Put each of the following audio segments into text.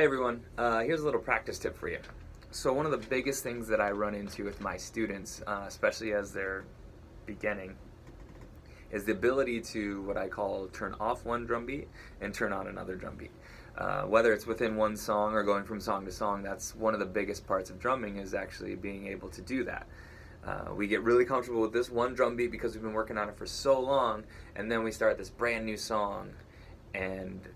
Hey everyone, here's a little practice tip for you. So one of the biggest things that I run into with my students, especially as they're beginning, is the ability to what I call turn off one drum beat and turn on another drum beat. Whether it's within one song or going from song to song, that's one of the biggest parts of drumming, is actually being able to do that. We get really comfortable with this one drum beat because we've been working on it for so long, and then we start this brand new song, and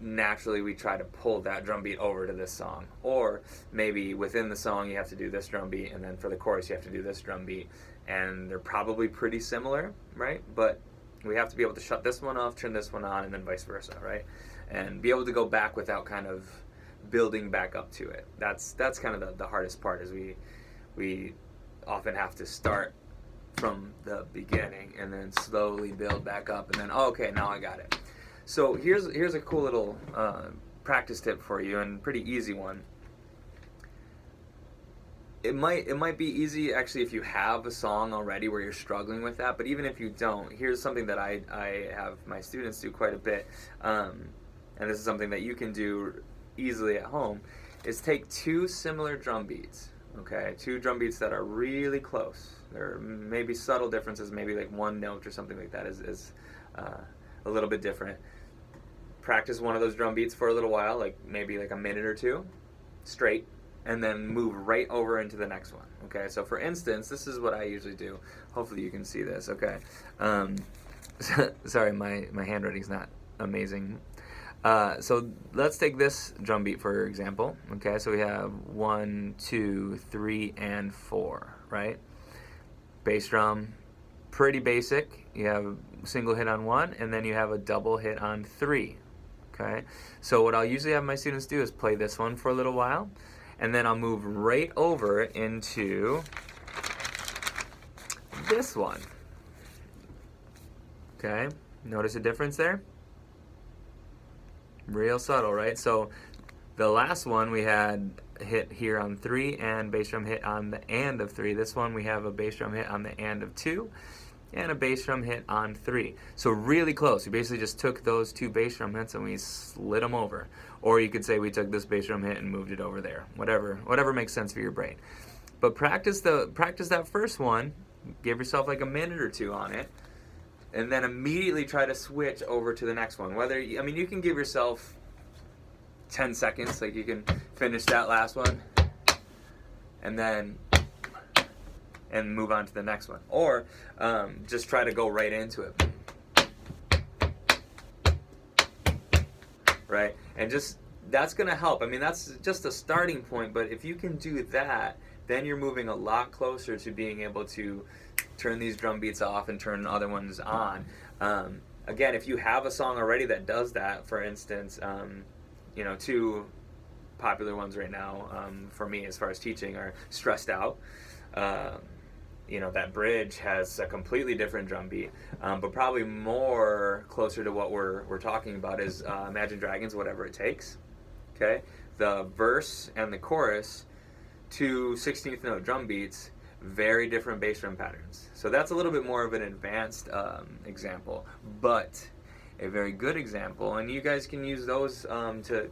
naturally we try to pull that drum beat over to this song. Or maybe within the song you have to do this drum beat, and then for the chorus you have to do this drum beat, and they're probably pretty similar, right? But we have to be able to shut this one off, turn this one on, and then vice versa, right? And be able to go back without kind of building back up to it. That's kind of the hardest part, is we often have to start from the beginning and then slowly build back up, and then, oh, okay, now I got it. So here's a cool little practice tip for you, and pretty easy one. It might be easy actually if you have a song already where you're struggling with that, but even if you don't, here's something that I have my students do quite a bit, and this is something that you can do easily at home, is take two similar drum beats, okay? Two drum beats that are really close. There may be subtle differences, maybe like one note or something like that is a little bit different. Practice one of those drum beats for a little while, like maybe like a minute or two straight, and then move right over into the next one. Okay, so for instance, this is what I usually do. Hopefully you can see this. Okay, sorry, my handwriting's not amazing. So let's take this drum beat for example. Okay, so we have 1, 2, 3, and 4, right? Bass drum, pretty basic. You have a single hit on 1, and then you have a double hit on 3. Okay, so what I'll usually have my students do is play this one for a little while, and then I'll move right over into this one. Okay, notice a difference there? Real subtle, right? So the last one we had hit here on 3 and bass drum hit on the and of 3. This one we have a bass drum hit on the and of 2 and a bass drum hit on 3. So really close. We basically just took those two bass drum hits and we slid them over. Or you could say we took this bass drum hit and moved it over there. Whatever makes sense for your brain. But practice that first one. Give yourself like a minute or two on it, and then immediately try to switch over to the next one. You can give yourself 10 seconds, like you can finish that last one, and then move on to the next one. Or just try to go right into it. Right? And that's going to help. I mean, that's just a starting point, but if you can do that, then you're moving a lot closer to being able to turn these drum beats off and turn other ones on. Again, if you have a song already that does that, for instance, two popular ones right now for me as far as teaching are Stressed Out. That bridge has a completely different drum beat, but probably more closer to what we're talking about is Imagine Dragons, Whatever It Takes. Okay, the verse and the chorus, two 16th note drum beats, very different bass drum patterns. So that's a little bit more of an advanced example, but a very good example, and you guys can use those to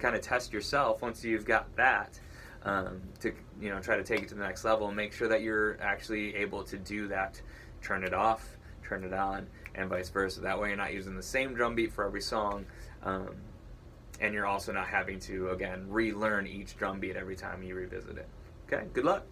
kind of test yourself once you've got that. To try to take it to the next level and make sure that you're actually able to do that, turn it off, turn it on, and vice versa. That way you're not using the same drum beat for every song, and you're also not having to, again, relearn each drum beat every time you revisit it. Okay, good luck.